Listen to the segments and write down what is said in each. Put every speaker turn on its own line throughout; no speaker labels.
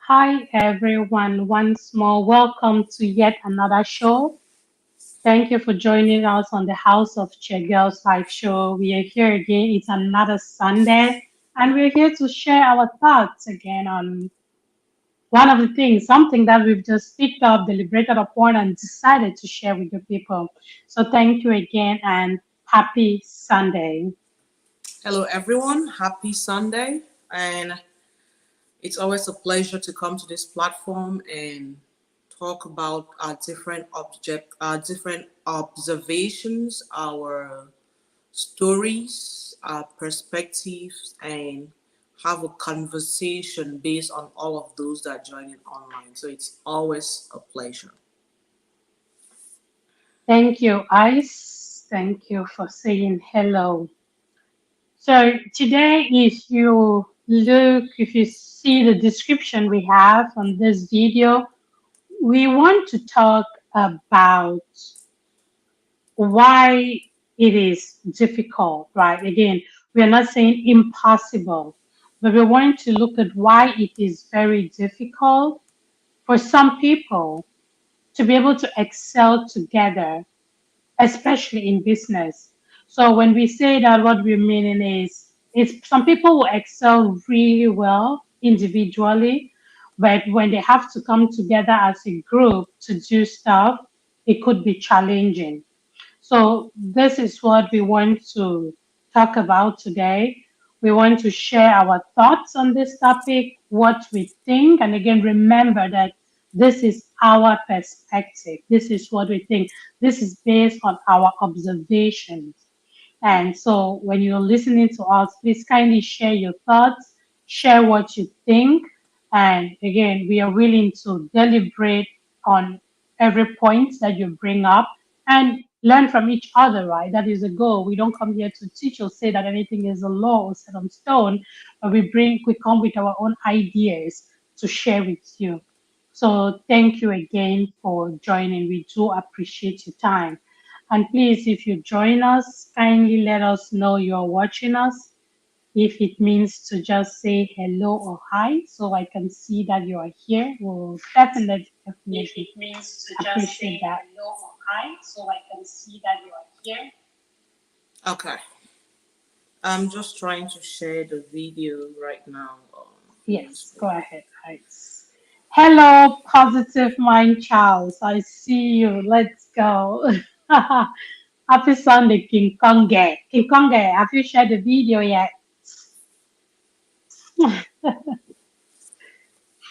Hi, everyone. Once more, welcome to yet another show. Thank you for joining us on the House of Che Girls Live show. We are here again. It's another Sunday, and we're here to share our thoughts again on one of the things, something that we've just picked up, deliberated upon, and decided to share with the people. So, thank you again, and happy Sunday.
Hello, everyone. Happy Sunday. And it's always a pleasure to come to this platform and talk about our different observations, our stories, our perspectives, and have a conversation based on all of those that join in online. So it's always a pleasure.
Thank you, Ice. Thank you for saying hello. So today, if you see the description we have on this video, we want to talk about why it is difficult, right? Again, we are not saying impossible, but we want to look at why it is very difficult for some people to be able to excel together, especially in business. So when we say that, what we're meaning is some people will excel really well individually, but when they have to come together as a group to do stuff, it could be challenging. So this is what we want to talk about today. We want to share our thoughts on this topic, what we think, and again, remember that this is our perspective. This is what we think. This is based on our observations. And so when you're listening to us, please kindly share your thoughts, share what you think. And again, we are willing to deliberate on every point that you bring up and learn from each other, right? That is the goal. We don't come here to teach or say that anything is a law or set on stone, but we come with our own ideas to share with you. So thank you again for joining. We do appreciate your time. And please, if you join us, kindly let us know you're watching us. If it means to just say hello or hi, so I can see that you are here, we'll
If
definitely
it means to just
appreciate
say
that.
hello or hi, so I can see that you are here. Okay. I'm just trying to share the video right now on
Yes,
Facebook.
go ahead, guys. Hello, positive mind, Charles. I see you. Let's go. Happy Sunday, King Konge. King Konge, have you shared the video yet?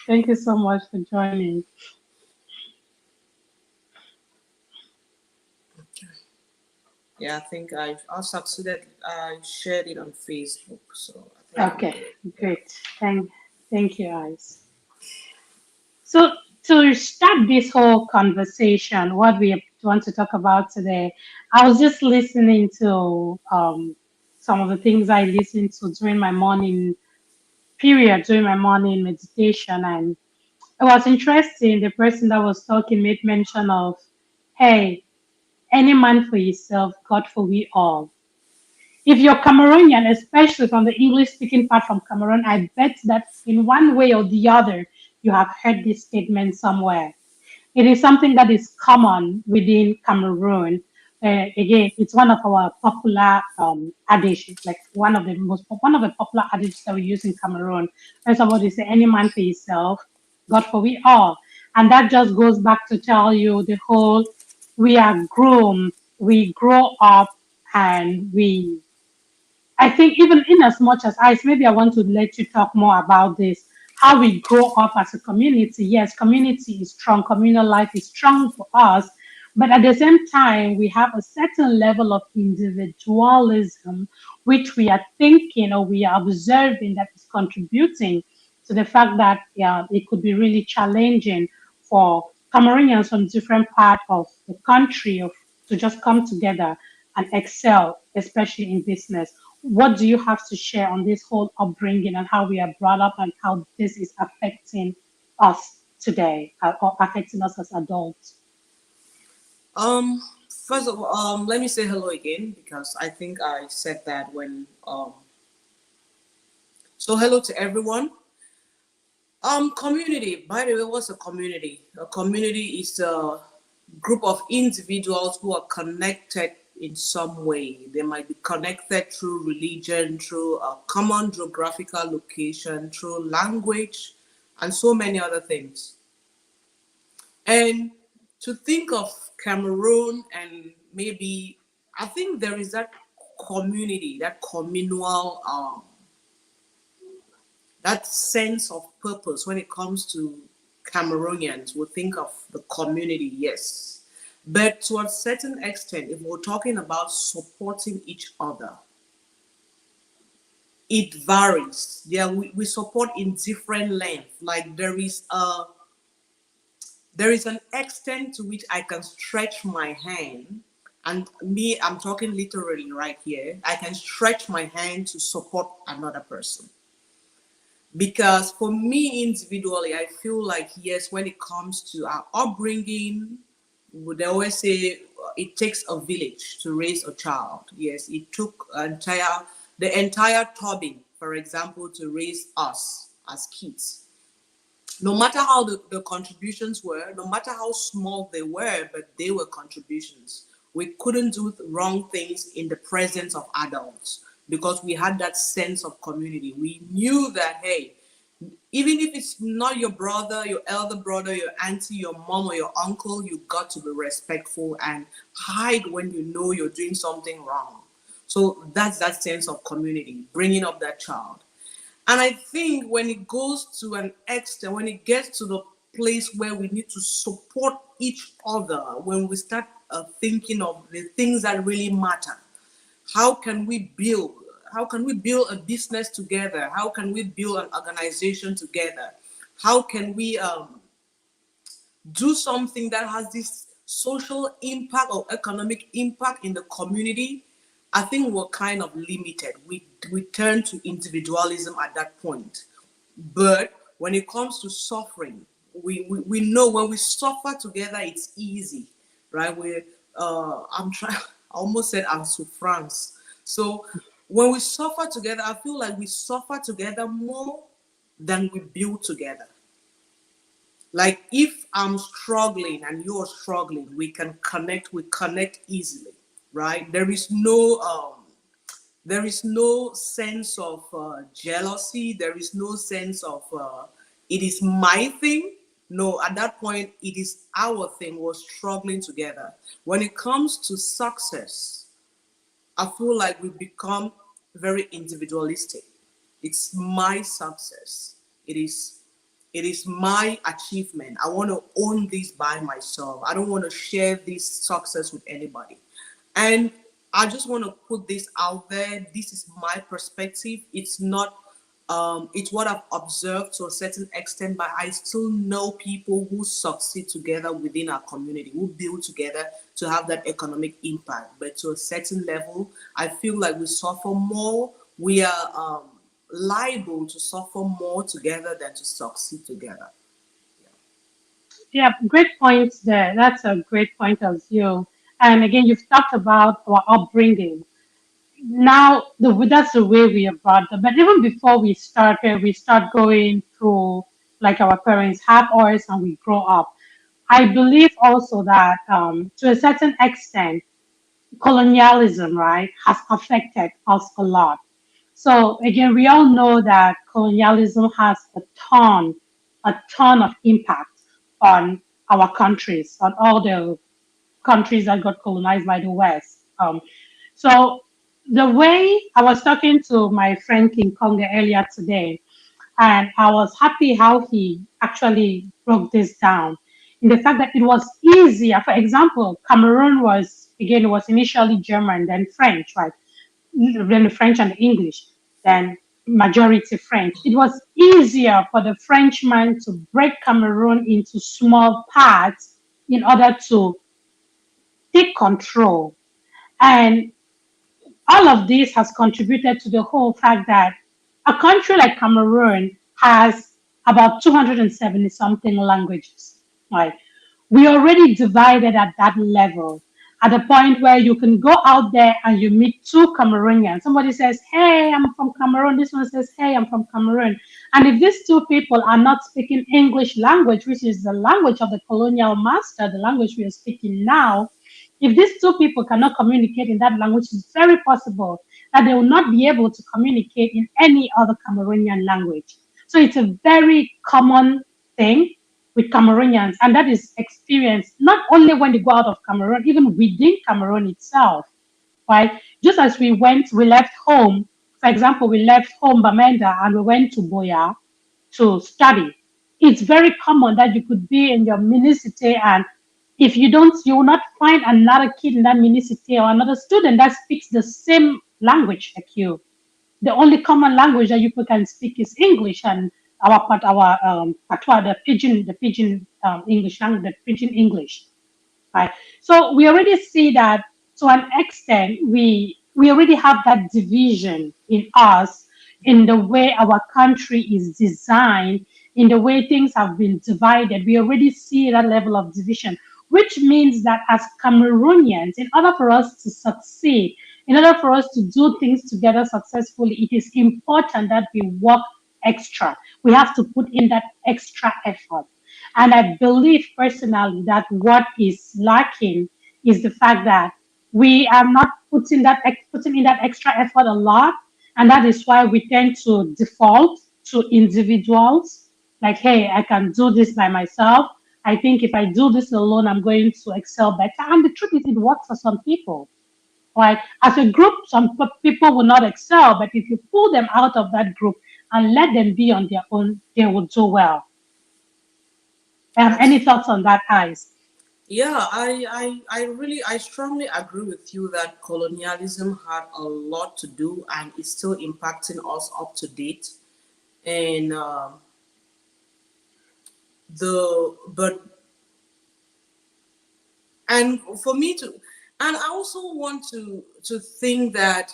Thank you so much for joining.
Yeah, I think I succeeded. I shared it on Facebook, so I think I'm
Okay,
good. Yeah.
great. Thank you, guys. So to start this whole conversation, what we want to talk about today, I was just listening to some of the things I listened to during my morning period, during my morning meditation, and it was interesting. The person that was talking made mention of, hey, any man for yourself, God for we all. If you're Cameroonian, especially from the English speaking part from Cameroon, I bet that in one way or the other, you have heard this statement somewhere. It is something that is common within Cameroon. Again, it's one of our popular adages, like one of the popular adages that we use in Cameroon. When somebody say, "Any man for himself, God for we all," and that just goes back to tell you the whole: we are groomed, we grow up, and we I think even in as much as maybe I want to let you talk more about this, how we grow up as a community. Yes, community is strong, communal life is strong for us, but at the same time, we have a certain level of individualism, which we are thinking or we are observing that is contributing to the fact that it could be really challenging for Cameroonians from different parts of the country to just come together and excel, especially in business. What do you have to share on this whole upbringing and how we are brought up and how this is affecting us today or affecting us as adults?
First of all, let me say hello again because I think I said that when. So hello to everyone. Community. By the way, what's a community? A community is a group of individuals who are connected in some way. They might be connected through religion, through a common geographical location, through language, and so many other things. And to think of Cameroon and maybe, I think there is that community, that communal, that sense of purpose when it comes to Cameroonians. We think of the community, yes. But to a certain extent, if we're talking about supporting each other, it varies. Yeah, we support in different lengths. Like there is an extent to which I can stretch my hand, and me, I'm talking literally right here. I can stretch my hand to support another person. Because for me individually, I feel like, yes, when it comes to our upbringing, they always say it takes a village to raise a child. Yes, it took the entire Tobin, for example, to raise us as kids. No matter how the contributions were, no matter how small they were, but they were contributions. We couldn't do wrong things in the presence of adults because we had that sense of community. We knew that, hey, even if it's not your brother, your elder brother, your auntie, your mom, or your uncle, you got to be respectful and hide when you know you're doing something wrong. So that's that sense of community, bringing up that child. And I think when it goes to an extent, when it gets to the place where we need to support each other, when we start thinking of the things that really matter, how can we build? How can we build a business together? How can we build an organization together? How can we do something that has this social impact or economic impact in the community? I think we're kind of limited. We turn to individualism at that point. But when it comes to suffering, we know when we suffer together, it's easy, right? I'm trying. I almost said I'm souffrance. So when we suffer together, I feel like we suffer together more than we build together. Like if I'm struggling and you're struggling, we can connect. We connect easily, right? There is no sense of jealousy. There is no sense of it is my thing. No, at that point, it is our thing. We're struggling together. When it comes to success, I feel like we become very individualistic. It's my success. It is it is my achievement. I want to own this by myself. I don't want to share this success with anybody. And I just want to put this out there. This is my perspective. It's not it's what I've observed to a certain extent, but I still know people who succeed together within our community, who build together to have that economic impact. But to a certain level, I feel like we suffer more. We are liable to suffer more together than to succeed together.
Yeah, great points there. That's a great point as you. And again, you've talked about our upbringing. Now, that's the way we are brought up. But even before we start going through like our parents have us and we grow up. I believe also that to a certain extent, colonialism, right, has affected us a lot. So again, we all know that colonialism has a ton of impact on our countries, on all the countries that got colonized by the West. So the way I was talking to my friend King Konga earlier today, and I was happy how he actually broke this down in the fact that it was easier. For example, Cameroon was, again, it was initially German, then French, right? Then the French and the English, then majority French. It was easier for the Frenchman to break Cameroon into small parts in order to take control. And all of this has contributed to the whole fact that a country like Cameroon has about 270 something languages. Right? We already divided at that level. at the point where you can go out there and you meet two Cameroonians. Somebody says, "Hey, I'm from Cameroon." This one says, "Hey, I'm from Cameroon." And if these two people are not speaking English language, which is the language of the colonial master, the language we are speaking now, if these two people cannot communicate in that language, it's very possible that they will not be able to communicate in any other Cameroonian language. So it's a very common thing with Cameroonians, and that is experienced not only when they go out of Cameroon, even within Cameroon itself, right? Just as we left home. For example, we left home Bamenda and we went to Boya to study. It's very common that you could be in your minicity, and if you don't, you will not find another kid in that minicity or another student that speaks the same language like you. The only common language that you people can speak is English, and our patois, the pidgin English language, the pidgin English, right? So we already see that to an extent we already have that division in us, in the way our country is designed, in the way things have been divided. We already see that level of division, which means that as Cameroonians, in order for us to succeed, in order for us to do things together successfully, it is important that we work extra. We have to put in that extra effort. And I believe personally that what is lacking is the fact that we are not putting in that extra effort a lot, and that is why we tend to default to individuals. Like, hey, I can do this by myself. I think if I do this alone, I'm going to excel better. And the truth is, it works for some people. Right? As a group, some people will not excel, but if you pull them out of that group and let them be on their own, they will do well. Any
That's
thoughts on that, Ice?
Yeah, I strongly agree with you that colonialism had a lot to do and it's still impacting us up to date. And the but and for me to and I also want to think that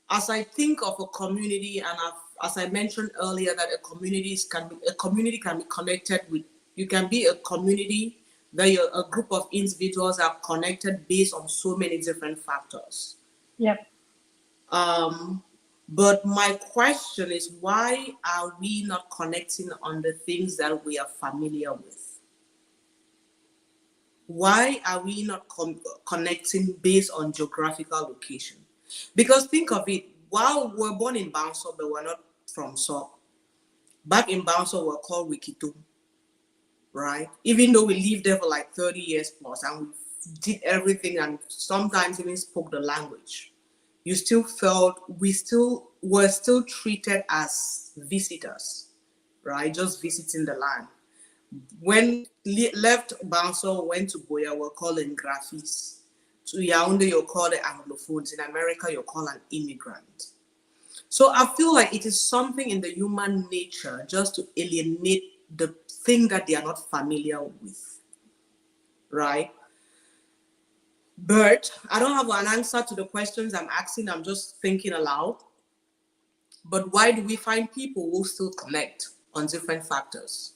as I think of a community, and as I mentioned earlier, that a community can be connected with. You can be a community where a group of individuals are connected based on so many different factors.
Yep.
Um, but my question is, why are we not connecting on the things that we are familiar with? Why are we not connecting based on geographical location? Because think of it, while we're born in Bangso, but we're not from So. Back in Bangso, we're called Wikitum, right? Even though we lived there for like 30 years plus and we did everything and sometimes even spoke the language, you still felt were still treated as visitors, right? Just visiting the land. When left Bangso, went to Boya, we're called Grafis. To Yaoundé, you're called Anglophones. In America, you're called an immigrant. So I feel like it is something in the human nature just to alienate the thing that they are not familiar with, right? But I don't have an answer to the questions I'm asking. I'm just thinking aloud. But why do we find people who still connect on different factors?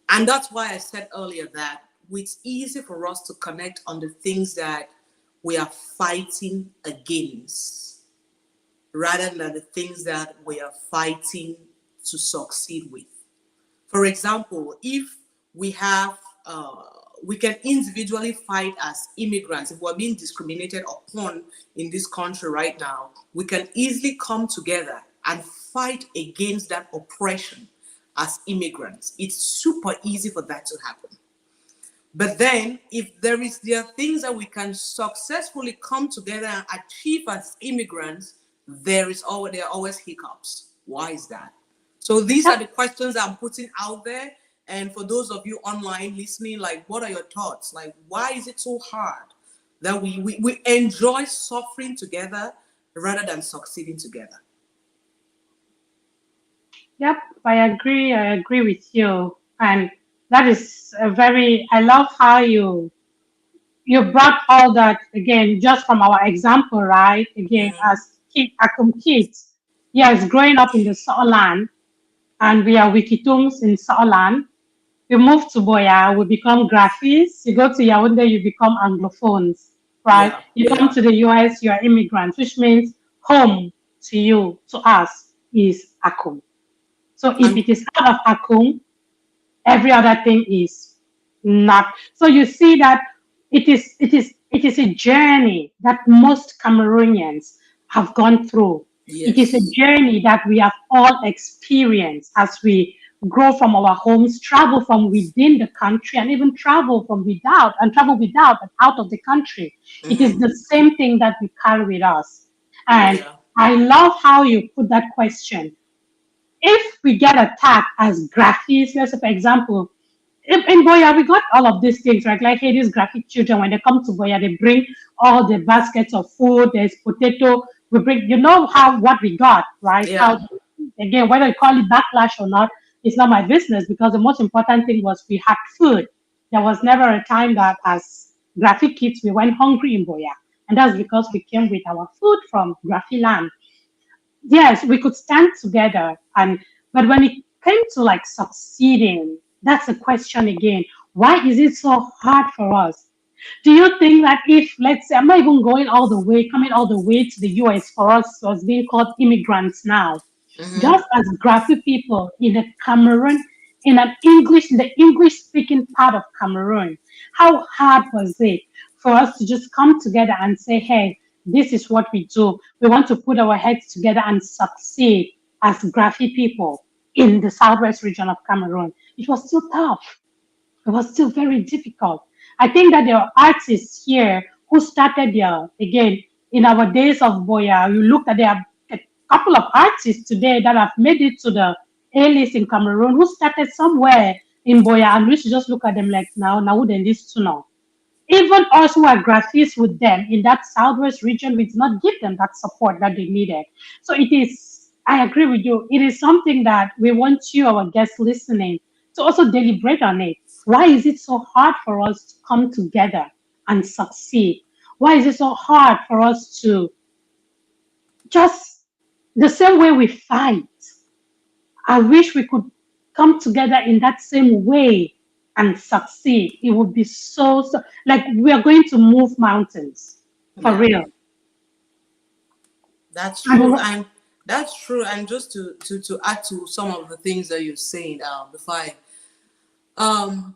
And that's why I said earlier that it's easy for us to connect on the things that we are fighting against rather than the things that we are fighting to succeed with. For example, if we have, we can individually fight as immigrants. If we're being discriminated upon in this country right now, we can easily come together and fight against that oppression as immigrants. It's super easy for that to happen. But then, if there are things that we can successfully come together and achieve as immigrants, there are always hiccups. Why is that? So these are the questions I'm putting out there. And for those of you online listening, like, what are your thoughts? Like, why is it so hard that we enjoy suffering together rather than succeeding together?
Yep, I agree. I agree with you. And that is a very, I love how you brought all that again, just from our example, right? Again,
Mhm.
as Akum kids, yes, growing up in the Soland, and we are Wikitums in Soland. We move to Boya, we become Graphies. You go to Yaoundé, you become Anglophones. right?
Yeah.
You come
Yeah.
to the US, you are immigrants, which means home to you, to us, is Akum. So if
And
it is out of Akum, every other thing is not. So you see that it is a journey that most Cameroonians have gone through. It is a
yes.
journey that we have all experienced as we grow from our homes, travel from within the country, and even travel without and out of the country. It is
Mm-hmm.
the same thing that we carry with us. And
Yeah.
I love how you put that question. If we get attacked as graphics, let's say for example, in Boya, we got all of these things, right? Like, hey, these graphic children, when they come to Boya, they bring all the baskets of food, there's potato, we bring, how, what we got, right?
Yeah.
How, again, whether you call it backlash or not, it's not my business because the most important thing was we had food. There was never a time that as graphic kids, we went hungry in Boya. And that's because we came with our food from Graphiland. Yes, we could stand together, and but when it came to like succeeding, that's a question again. Why is it so hard for us? Do you think that if, let's say, I'm not even going all the way, coming all the way to the US for us was being called immigrants now,
Mm-hmm.
just as graphic people in the Cameroon, in the English speaking part of Cameroon, how hard was it for us to just come together and say, hey, this is what we do. We want to put our heads together and succeed as graphic people in the southwest region of Cameroon. It was still tough. It was still very difficult. I think that there are artists here who started there again in our days of Boya. You look at there are a couple of artists today that have made it to the A list in Cameroon who started somewhere in Boya, and we should just look at them like now who they list to now. Even us who are graphics with them in that southwest region, we did not give them that support that they needed. So it is, I agree with you, it is something that we want you, our guests listening, to also deliberate on it. Why is it so hard for us to come together and succeed? Why is it so hard for us to just, the same way we fight? I wish we could come together in that same way and succeed. It would be so like we are going to move mountains for
Yeah.
real.
That's
And
true. And that's true. And just to add to some of the things that you're saying, before um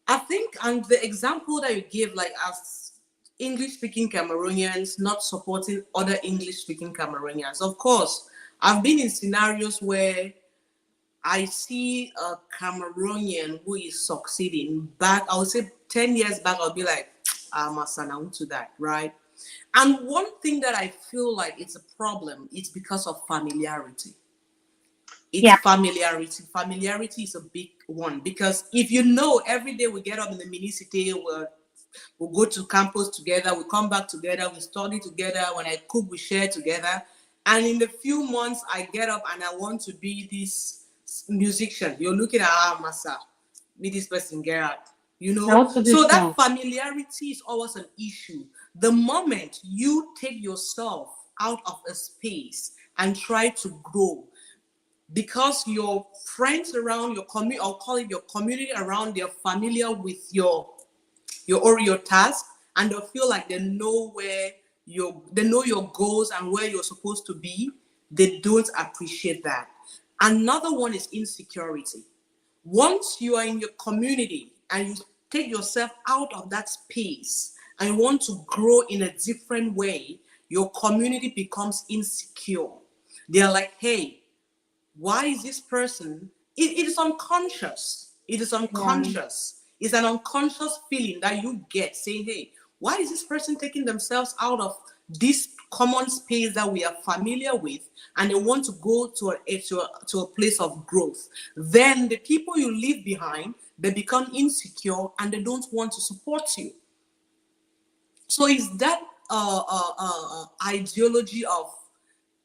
I think, and the example that you give, like as English speaking Cameroonians not supporting other English speaking Cameroonians. Of course, I've been in scenarios where I see a Cameroonian who is succeeding. Back, I would say 10 years back, I'll be like, I'm a son to that, right? And one thing that I feel like it's a problem, it's because of familiarity. It's
yeah,
familiarity. Familiarity is a big one because if you know every day we get up in the mini city, we'll go to campus together, we come back together, we study together. When I cook, we share together. And in the few months, I get up and I want to be this musician. You're looking at Massa, be this person, Gerard. You
I
know,
also
so
this
that
now.
familiarity is always an issue. The moment you take yourself out of a space and try to grow, because your friends around your community, I'll call it your community around, they're familiar with your task, and they'll feel like they know your goals and where you're supposed to be. They don't appreciate that. Another one is insecurity. Once you are in your community and you take yourself out of that space and you want to grow in a different way, your community becomes insecure. They're like, hey, why is this person, it is unconscious, it is
Yeah,
unconscious, it's an unconscious feeling that you get saying, hey, why is this person taking themselves out of this common space that we are familiar with, and they want to go to a place of growth? Then the people you leave behind, they become insecure and they don't want to support you. So it's that ideology of,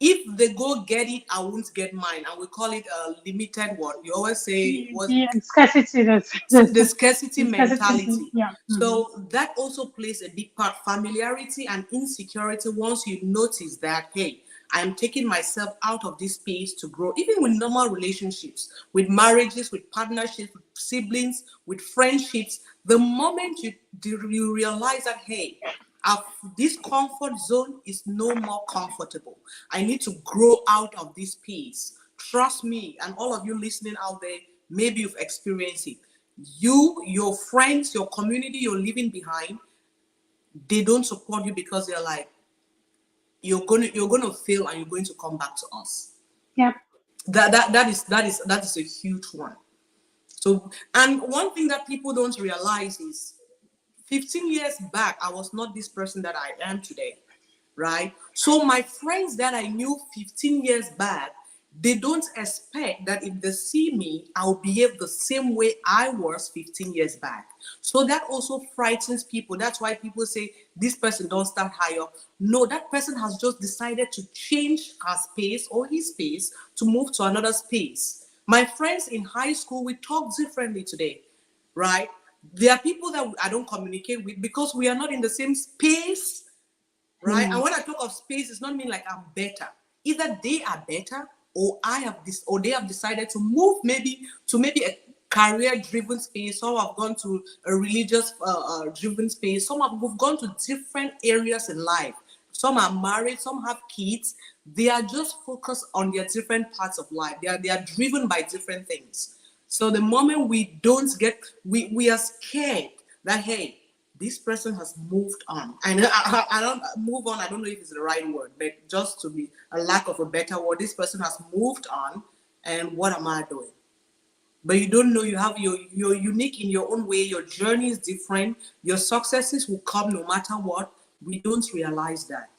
if they go get it, I won't get mine, and we call it a limited one. You always say what,
the scarcity,
the scarcity
the scarcity,
mentality.
yeah. Mhm.
So that also plays a big part. Familiarity and insecurity. Once you notice that, hey, I'm taking myself out of this space to grow, even with normal relationships, with marriages, with partnerships, with siblings, with friendships. The moment you realize that, hey, I've, this comfort zone is no more comfortable. I need to grow out of this space. Trust me, and all of you listening out there, maybe you've experienced it. You, your friends, your community you're leaving behind, they don't support you because they're like, you're gonna fail and you're going to come back to us.
Yep.
That is a huge one. So, and one thing that people don't realize is 15 years back, I was not this person that I am today, right? So my friends that I knew 15 years back, they don't expect that if they see me, I'll behave the same way I was 15 years back. So that also frightens people. That's why people say this person don't start higher. No, that person has just decided to change her space or his space to move to another space. My friends in high school, we talk differently today, right? There are people that I don't communicate with because we are not in the same space, right? And when I talk of space, it's not mean like I'm better. Either they are better, or I have this, or they have decided to move maybe to maybe a career-driven space. Some have gone to a religious-driven space. Some have we've gone to different areas in life. Some are married. Some have kids. They are just focused on their different parts of life. They are driven by different things. So the moment we don't get, we are scared that, hey, this person has moved on. And I don't move on. I don't know if it's the right word, but just to be a lack of a better word, this person has moved on. And what am I doing? But you don't know, you have you're unique in your own way. Your journey is different. Your successes will come no matter what. We don't realize that.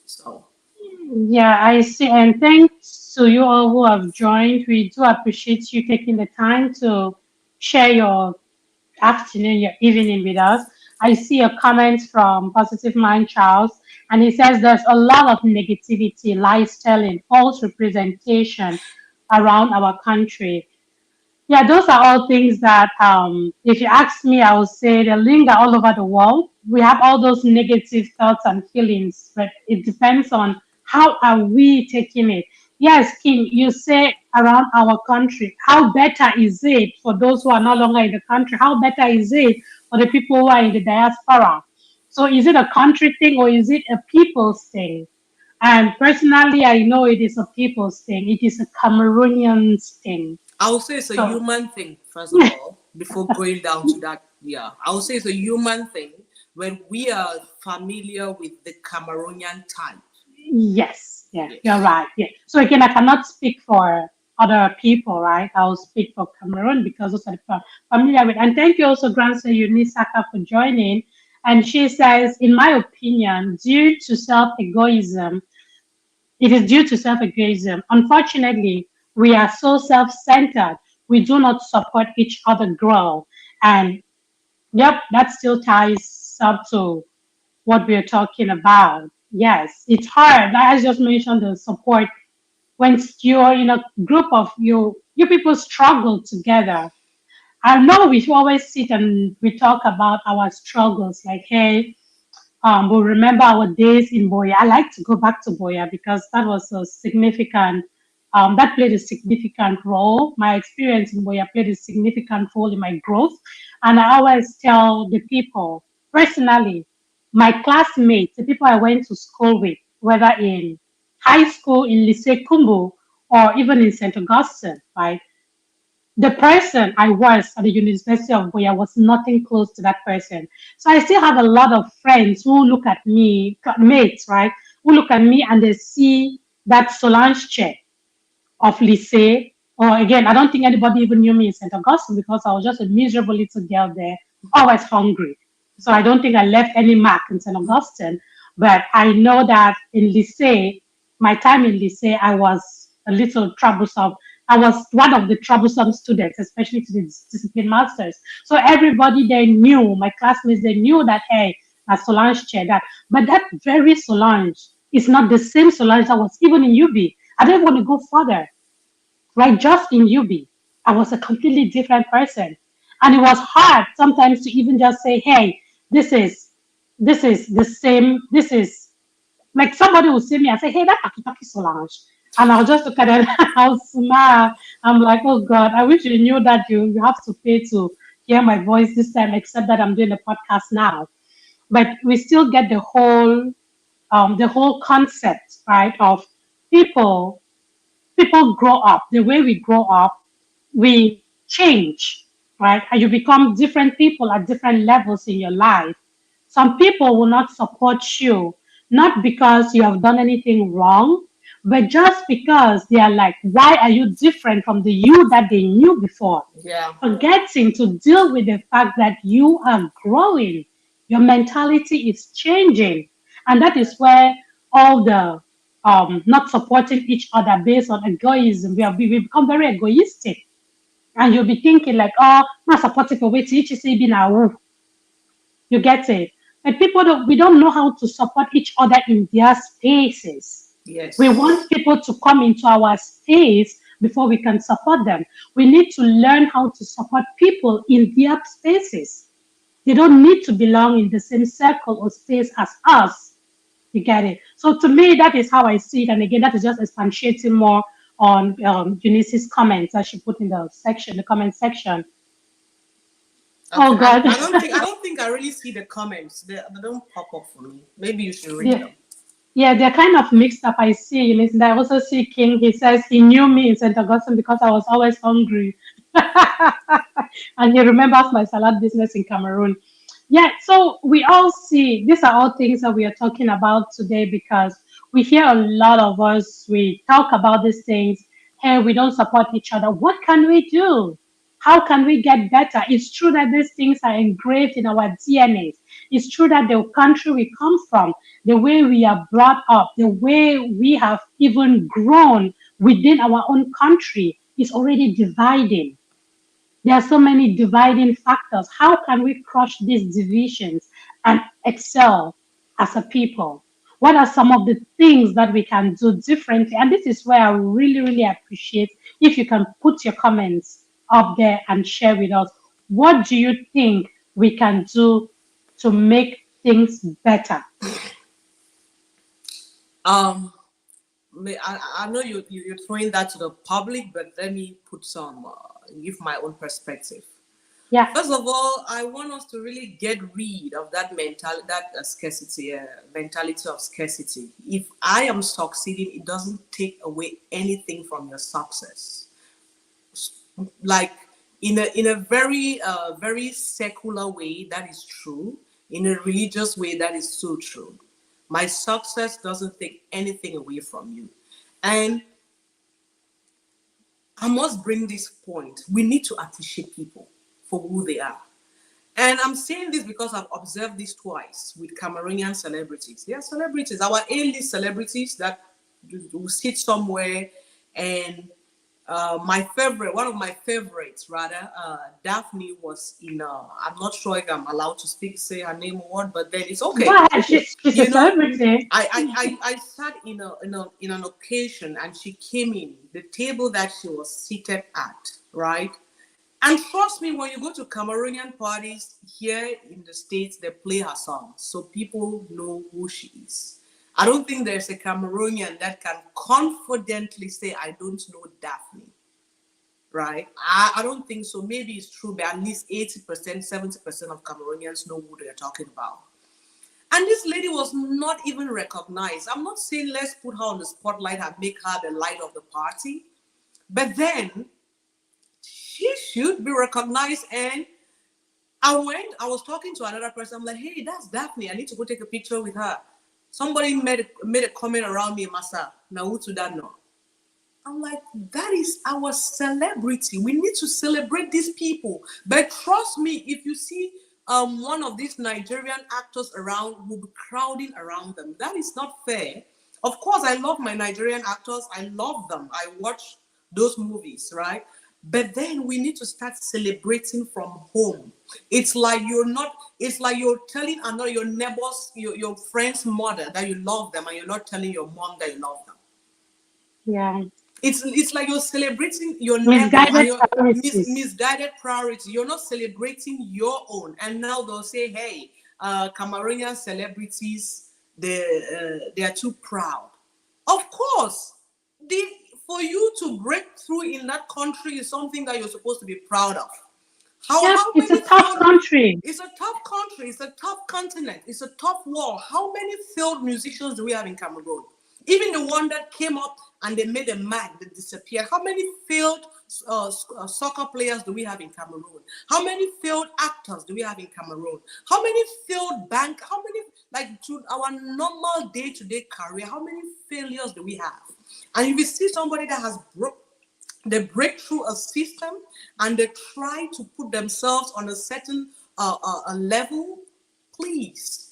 So
Yeah, I see. And thanks to you all who have joined. We do appreciate you taking the time to share your afternoon, your evening with us. I see a comment from Positive Mind Charles, and he says there's a lot of negativity, lies telling, false representation around our country. Yeah, those are all things that, if you ask me, I would say they linger all over the world. We have all those negative thoughts and feelings, but it depends on how are we taking it. Yes, Kim, you say around our country, how better is it for those who are no longer in the country? How better is it for the people who are in the diaspora? So is it a country thing or is it a people's thing? And personally, I know it is a people's thing. It is a Cameroonian's thing.
I would say it's a
So
human thing, first of all, before going down to that. Yeah, I would say it's a human thing when we are familiar with the Cameroonian type.
yes, yeah, you're
Yes.
right. Yeah. So again, I cannot speak for other people, right? I'll speak for Cameroon because those are the familiar with. And thank you also, Grandson Unisaka, for joining. And she says, in my opinion, due to self-egoism, it is due to self-egoism. Unfortunately, we are so self-centered. We do not support each other grow. And yep, that still ties up to what we're talking about. Yes, it's hard. I just mentioned the support when you're in a group of you people struggle together. I know we always sit and we talk about our struggles, like, hey, we'll remember our days in Boya. I like to go back to Boya because that was a significant, that played a significant role. My experience in Boya played a significant role in my growth. And I always tell the people, personally, my classmates, the people I went to school with, whether in high school, in Lycée Kumbu, or even in St. Augustine, right? The person I was at the University of Boya was nothing close to that person. So I still have a lot of friends who look at me, mates, right? Who look at me and they see that Solange check of Lycée. Or again, I don't think anybody even knew me in St. Augustine because I was just a miserable little girl there, always hungry. So I don't think I left any mark in St. Augustine. But I know that in Lycée, my time in Lycée, I was a little troublesome. I was one of the troublesome students, especially to the discipline masters. So everybody they knew, my classmates, they knew that, hey, that's Solange chair that. But that very Solange is not the same Solange that was even in UB. I don't want to go further, right? Just in UB, I was a completely different person. And it was hard sometimes to even just say, hey, this is this is the same, this is like somebody will see me and say, hey, that Taki Solange. And I'll just look at it and I'll smile. I'm like, oh God, I wish you knew that you have to pay to hear my voice this time, except that I'm doing a podcast now. but we still get the whole concept, right, of people people grow up. The way we grow up, we change, right? And you become different people at different levels in your life. Some people will not support you, not because you have done anything wrong, but just because they are like, why are you different from the you that they knew before?
Yeah.
Forgetting to deal with the fact that you are growing, your mentality is changing. And that is where all the not supporting each other based on egoism, we become very egoistic. And you'll be thinking like, oh, not supporting for wait, each is be now. You get it? But we don't know how to support each other in their spaces. We
Yes.
want people to come into our space before we can support them. We need to learn how to support people in their spaces. They don't need to belong in the same circle or space as us. You get it? So to me, that is how I see it. And again, that is just expatiating more on Eunice's comments that she put in the comment section.
Okay.
Oh God.
I don't think I really see the comments. They don't pop up for me. Maybe you should read
Yeah.
them.
Yeah, they're kind of mixed up. I see, Eunice. I also see King. He says he knew me in St. Augustine because I was always hungry. And he remembers my salad business in Cameroon. Yeah, so we all see these are all things that we are talking about today because we hear a lot of us, we talk about these things. Hey, we don't support each other. What can we do? How can we get better? It's true that these things are engraved in our DNA. It's true that the country we come from, the way we are brought up, the way we have even grown within our own country is already dividing. There are so many dividing factors. How can we crush these divisions and excel as a people? What are some of the things that we can do differently? And this is where I really, really appreciate if you can put your comments up there and share with us. What do you think we can do to make things better?
Um, I know you're throwing that to the public, but let me put give my own perspective.
Yeah,
First of all, I want us to really get rid of that scarcity mentality of scarcity. If I am succeeding, it doesn't take away anything from your success. Like in a very very secular way, that is true. In a religious way, that is so true. My success doesn't take anything away from you, and I must bring this point. We need to appreciate people for who they are. And I'm saying this because I've observed this twice with Cameroonian celebrities. They are celebrities, our A-list celebrities that will sit somewhere. And one of my favorites, rather, Daphne was in. I'm not sure if I'm allowed to say her name or what, but then it's
go
okay.
ahead. She's a
You know,
celebrity.
I sat in an occasion and she came in the table that she was seated at, right? And trust me, when you go to Cameroonian parties here in the States, they play her songs. So people know who she is. I don't think there's a Cameroonian that can confidently say, I don't know Daphne, right? I don't think so. Maybe it's true, but at least 80%, 70% of Cameroonians know who they're talking about. And this lady was not even recognized. I'm not saying let's put her on the spotlight and make her the light of the party, but then she should be recognized. And I was talking to another person. I'm like, hey, that's Daphne. I need to go take a picture with her. Somebody made a comment around me, Masa. Now, who to that know? I'm like, that is our celebrity. We need to celebrate these people. But trust me, if you see one of these Nigerian actors around, will be crowding around them. That is not fair. Of course, I love my Nigerian actors. I love them. I watch those movies, right? But then we need to start celebrating from home. It's like you're not, it's like you're telling another your neighbors, your friend's mother that you love them, and you're not telling your mom that you love them.
Yeah,
It's like you're celebrating your neighbor and
misguided
your
priorities.
misguided priority. You're not celebrating your own. And now they'll say, hey, Cameroonian celebrities, they are too proud. Of course, the, for you to break through in that country is something that you're supposed to be proud of. How
Yep,
how
it's a
many
tough
failed?
country.
It's a tough country. It's a tough continent. It's a tough world. How many failed musicians do we have in Cameroon? Even the one that came up and they made a man that disappeared. How many failed soccer players do we have in Cameroon? How many failed actors do we have in Cameroon? How many failed bank? How many, like, to our normal day-to-day career? How many failures do we have? And if you see somebody that has broke, they break through a system and they try to put themselves on a certain a level, please,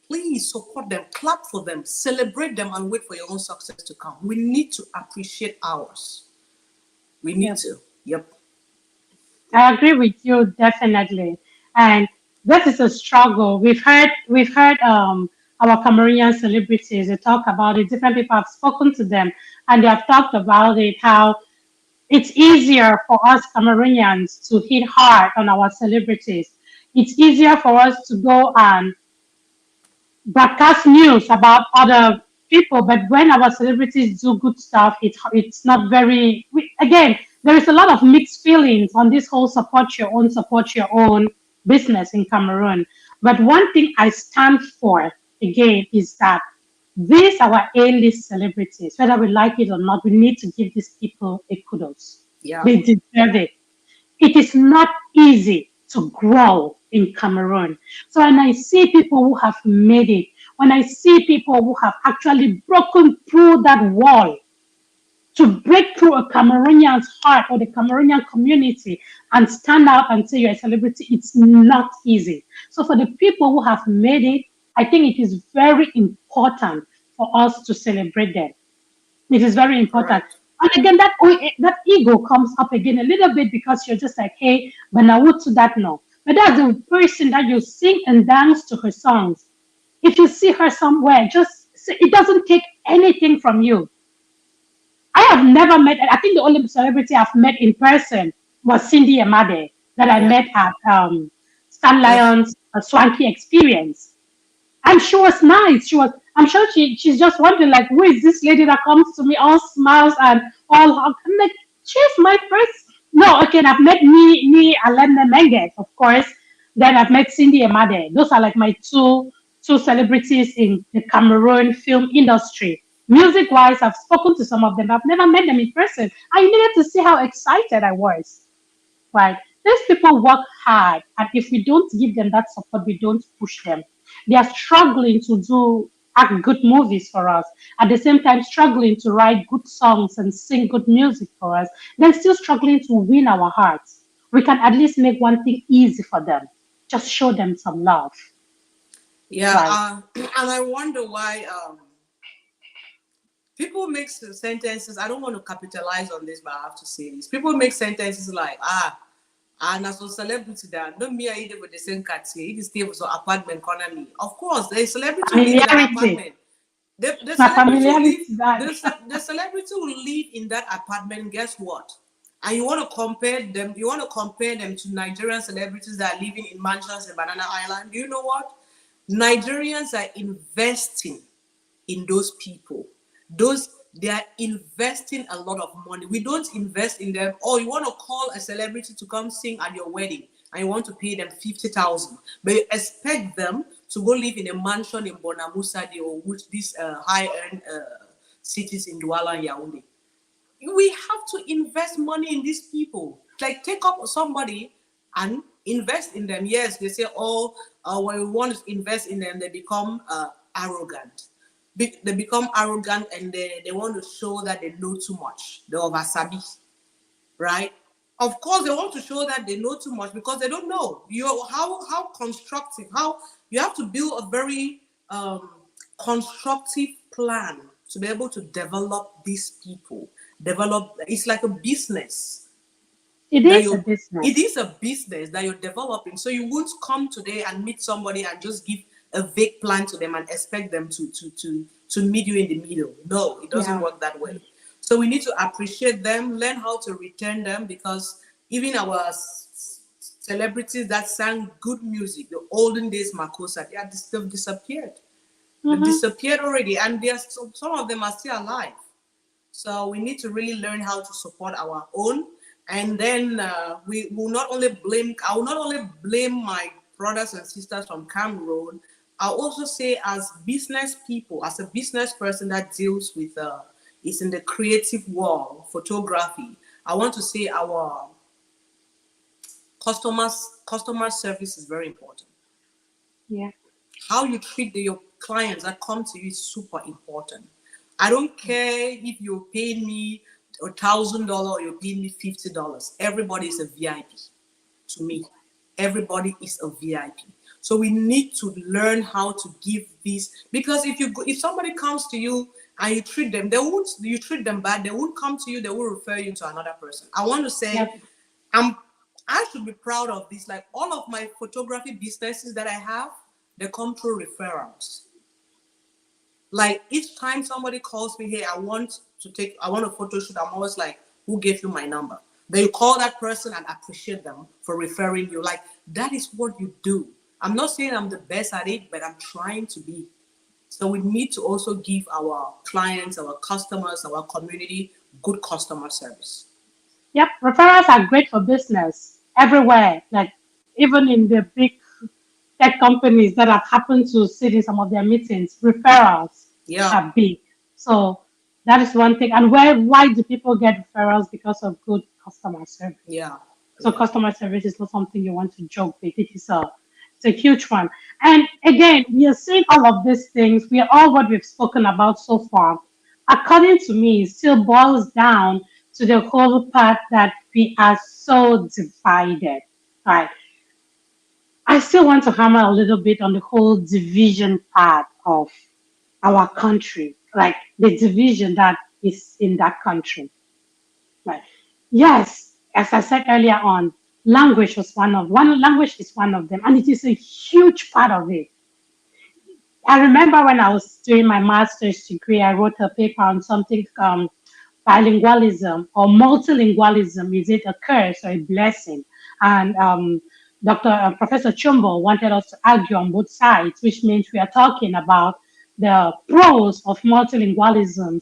please support them, clap for them, celebrate them, and wait for your own success to come. We need to appreciate ours. We need
Yep.
to. Yep.
I agree with you definitely. And this is a struggle. We've heard our Cameroonian celebrities, they talk about it. Different people have spoken to them and they have talked about it, how it's easier for us Cameroonians to hit hard on our celebrities. It's easier for us to go and broadcast news about other people, but when our celebrities do good stuff, it's not very. Again, there is a lot of mixed feelings on this whole support your own business in Cameroon. But one thing I stand for again is that these our A-list celebrities, whether we like it or not, we need to give these people a kudos.
Yeah.
They deserve it. It is not easy to grow in Cameroon. So when I see people who have made it, when I see people who have actually broken through that wall to break through a Cameroonian's heart or the Cameroonian community and stand out and say you're a celebrity, it's not easy. So for the people who have made it, I think it is very important for us to celebrate them. It is very important.
Correct.
And again, that ego comes up again a little bit because you're just like, hey, but now what to that no? But that's the person that you sing and dance to her songs. If you see her somewhere, it doesn't take anything from you. I have never met. I think the only celebrity I've met in person was Cindy Amade that I
Yeah.
met at Stan
Yes.
Lyons Swanky Experience. And she was nice. I'm sure she's just wondering, like, who is this lady that comes to me all smiles and all hug? I'm like, she's my first. No, okay, and I've met me, Alena Menges, of course. Then I've met Cindy Amade. Those are like my two celebrities in the Cameroon film industry. Music wise, I've spoken to some of them. I've never met them in person. I needed to see how excited I was. Right? These people work hard, and if we don't give them that support, we don't push them. They are struggling to do act good movies for us. At the same time, struggling to write good songs and sing good music for us. They're still struggling to win our hearts. We can at least make one thing easy for them. Just show them some love.
Yeah.
Right.
And I wonder why people make sentences. I don't want to capitalize on this, but I have to say this. People make sentences like, and as a celebrity that don't me either with the same cat here. It is stay for apartment corner me. Of course, the celebrity will live in that
Familiarity.
apartment. The
My
celebrity will live
familiarity that
the celebrity will live in that apartment. Guess what? And you want to compare them, to Nigerian celebrities that are living in mansions in Banana Island. Do you know what? Nigerians are investing in those people. Those They are investing a lot of money. We don't invest in them. Oh, you want to call a celebrity to come sing at your wedding and you want to pay them 50,000, but you expect them to go live in a mansion in Bonamusade or which these high-end cities in Douala and Yaoundé. We have to invest money in these people. Like, take up somebody and invest in them. Yes, they say, oh, when we want to invest in them, they become arrogant. They become arrogant and they want to show that they know too much. They oversabi, right? Of course, they want to show that they know too much because they don't know. How constructive, how you have to build a very constructive plan to be able to develop these people. Develop It's like a business
it
that
is a
you it
business.
is a business that you're developing. So you won't come today and meet somebody and just give a vague plan to them and expect them to meet you in the middle. No, it doesn't
Yeah.
work that way. So we need to appreciate them, learn how to return them, because even our celebrities that sang good music, the olden days Makosa, they've disappeared. They've
Mm-hmm.
disappeared already, and some of them are still alive. So we need to really learn how to support our own. And then we will not only blame, I will not only blame my brothers and sisters from Cameroon. I'll also say, as business people, as a business person that deals with is in the creative world, photography. I want to say our customer service is very important.
Yeah.
How you treat your clients that come to you is super important. I don't care if you're paying me $1,000 or you're paying me $50. Everybody is a VIP to me. Everybody is a VIP. So we need to learn how to give these, because if somebody comes to you and you treat them, you treat them bad, they won't come to you, they will refer you to another person. I want to say,
Yep.
I'm I should be proud of this. Like all of my photography businesses that I have, they come through referrals. Like each time somebody calls me, hey, I want a photo shoot, I'm always like, who gave you my number? Then you call that person and appreciate them for referring you. Like that is what you do. I'm not saying I'm the best at it, but I'm trying to be. So we need to also give our clients, our customers, our community good customer service.
Yep. Referrals are great for business everywhere. Like even in the big tech companies that have happened to sit in some of their meetings, referrals
Yeah,
are big. So that is one thing. And why do people get referrals? Because of good customer service.
yeah,
So
yeah.
customer service is not something you want to joke with. It's a huge one. And again, we are seeing all of these things. We are all what we've spoken about so far. According to me, it still boils down to the whole part that we are so divided. Right. I still want to hammer a little bit on the whole division part of our country, like the division that is in that country. Right. Yes, as I said earlier on, language is one of them, and it is a huge part of it. I remember when I was doing my master's degree, I wrote a paper on something bilingualism or multilingualism. Is it a curse or a blessing? And Professor Chumbo wanted us to argue on both sides, which means we are talking about the pros of multilingualism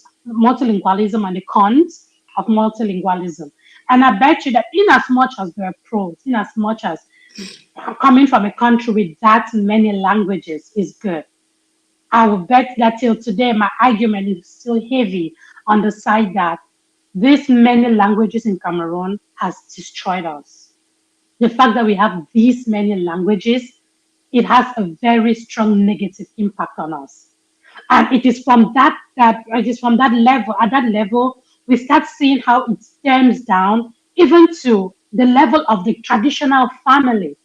and the cons of multilingualism. And I bet you that in as much as there are pros, in as much as coming from a country with that many languages is good, I will bet that till today my argument is still heavy on the side that this many languages in Cameroon has destroyed us. The fact that we have these many languages, it has a very strong negative impact on us. And it is from that it is from that level, at that level, we start seeing how it stems down even to the level of the traditional family,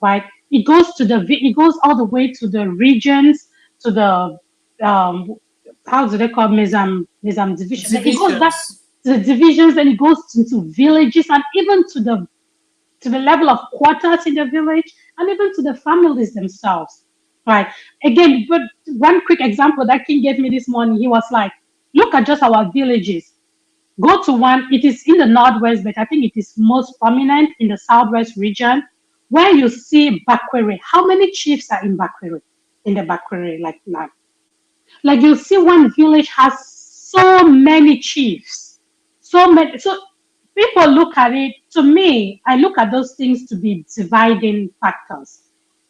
right? It goes all the way to the regions, to the um how do they call Mizam division? Like it goes that
Divisions.
to the divisions, and it goes into villages, and even to the level of quarters in the village, and even to the families themselves. Right. Again, but one quick example that King gave me this morning, he was like, look at just our villages. Go to one, it is in the northwest, but I think it is most prominent in the southwest region, where you see Bakwere. How many chiefs are in Bakwere? In the Bakwere, like now. Like you see one village has so many chiefs. So many. So people look at it, to me, I look at those things to be dividing factors.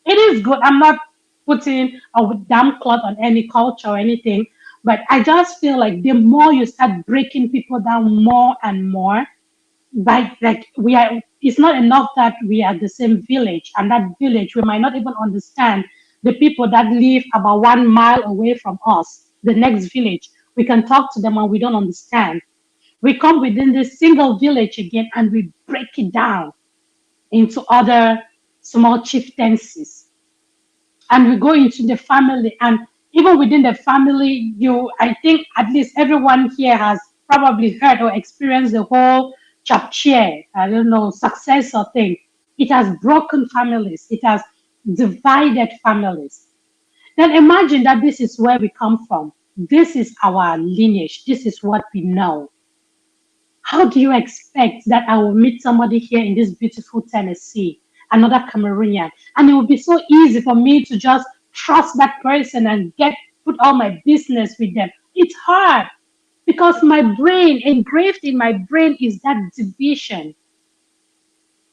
It is good. I'm not putting a damn cloth on any culture or anything, but I just feel like the more you start breaking people down more and more, like we are, it's not enough that we are the same village, and that village we might not even understand the people that live about 1 mile away from us, the next village. We can talk to them and we don't understand. We come within this single village again and we break it down into other small chieftaincies, and we go into the family, and even within the family, I think at least everyone here has probably heard or experienced the whole chapter, I don't know, successor thing. It has broken families, it has divided families. Then imagine that this is where we come from, this is our lineage, this is what we know. How do you expect that I will meet somebody here in this beautiful Tennessee, another Cameroonian, and it will be so easy for me to just trust that person and put all my business with them? It's hard. because my brain, engraved in my brain, is that division.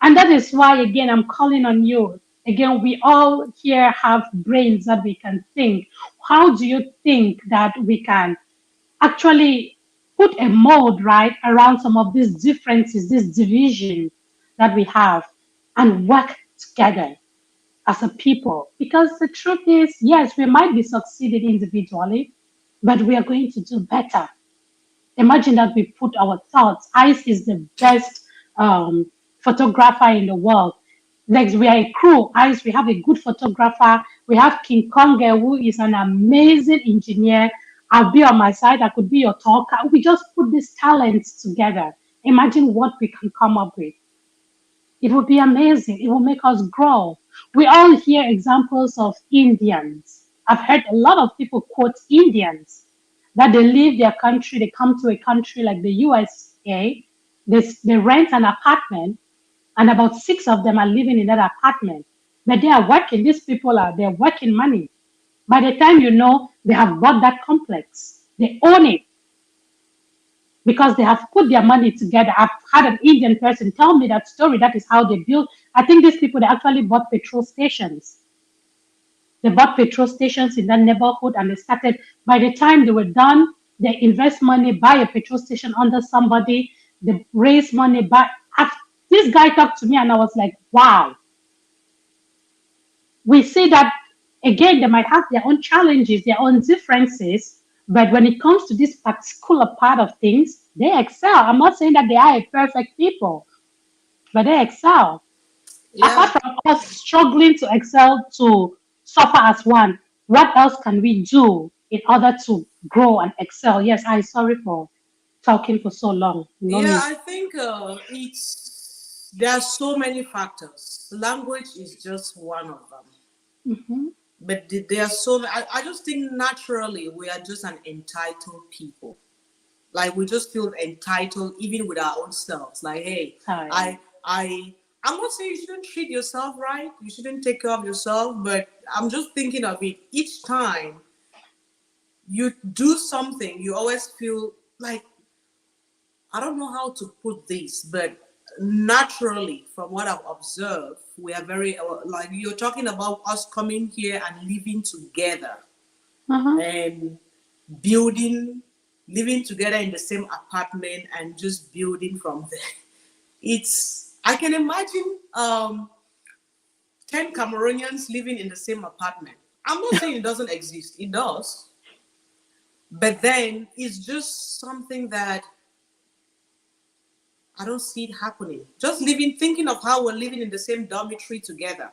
And that is why, again, I'm calling on you. Again, we all here have brains that we can think. How do you think that we can actually put a mold right around some of these differences, this division that we have, and work together as a people? Because the truth is, yes, we might be succeeding individually, but we are going to do better. Imagine that we put our thoughts. ICE is the best photographer in the world. Like we are a crew, ICE, we have a good photographer. We have King Konge, who is an amazing engineer. I'll be on my side. I could be your talker. We just put these talents together. Imagine what we can come up with. It would be amazing. It will make us grow. We all hear examples of Indians. I've heard a lot of people quote Indians that they leave their country, they come to a country like the USA, they rent an apartment, and about six of them are living in that apartment. But they are working, these people are they're working money. By the time you know, they have bought that complex. They own it because they have put their money together. I've had an Indian person tell me that story. That is how they built. I think these people they actually bought petrol stations. They bought petrol stations in that neighborhood and they started. By the time they were done, they invest money, buy a petrol station under somebody. They raise money. This guy talked to me and I was like, wow. We see that again, they might have their own challenges, their own differences, but when it comes to this particular part of things, they excel. I'm not saying that they are a perfect people, but they excel.
Yeah.
Apart from us struggling to excel to suffer as one, what else can we do in order to grow and excel? Yes, I'm sorry for talking for so long. No
Yeah,
need.
I think it's there are so many factors. Language is just one of them.
Mhm.
But there are so I just think naturally we are just an entitled people. Like we just feel entitled even with our own selves. Like, hey,
Hi.
I'm not saying you shouldn't treat yourself right, you shouldn't take care of yourself, but I'm just thinking of it each time you do something, you always feel like I don't know how to put this, but naturally, from what I've observed, we are very like you're talking about us coming here and living together
Uh-huh.
and building, living together in the same apartment and just building from there. It's I can imagine 10 Cameroonians living in the same apartment. I'm not saying it doesn't exist, it does, but then it's just something that I don't see it happening. Just living, thinking of how we're living in the same dormitory together,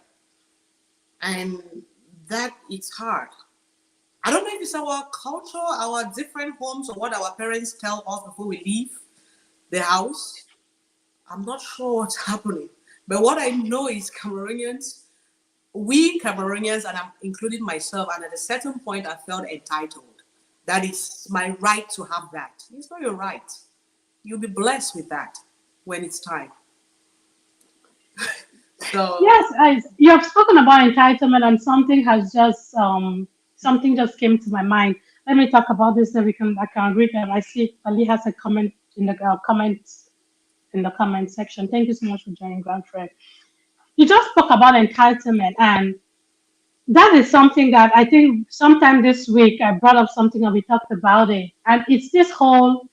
and that it's hard. I don't know if it's our culture, our different homes, or what our parents tell us before we leave the house. I'm not sure what's happening. But what I know is Cameroonians, we Cameroonians, and I'm including myself, and at a certain point I felt entitled. That is my right to have that. It's not your right. You'll be blessed with that when it's time. So
Yes, you have spoken about entitlement, and something just came to my mind. Let me talk about this. Then I can read them. I see Ali has a comment in the comment section. Thank you so much for joining, Grandfriend. You just spoke about entitlement, and that is something that I think sometime this week I brought up something and we talked about it, and it's this whole.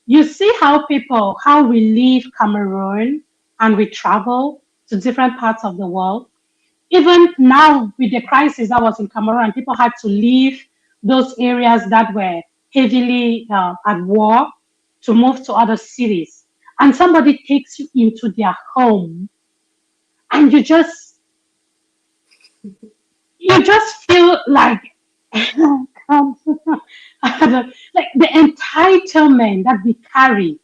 You see how we leave Cameroon and we travel to different parts of the world. Even now with the crisis that was in Cameroon, people had to leave those areas that were heavily at war to move to other cities. And somebody takes you into their home, and you just feel like like the entitlement that we carry,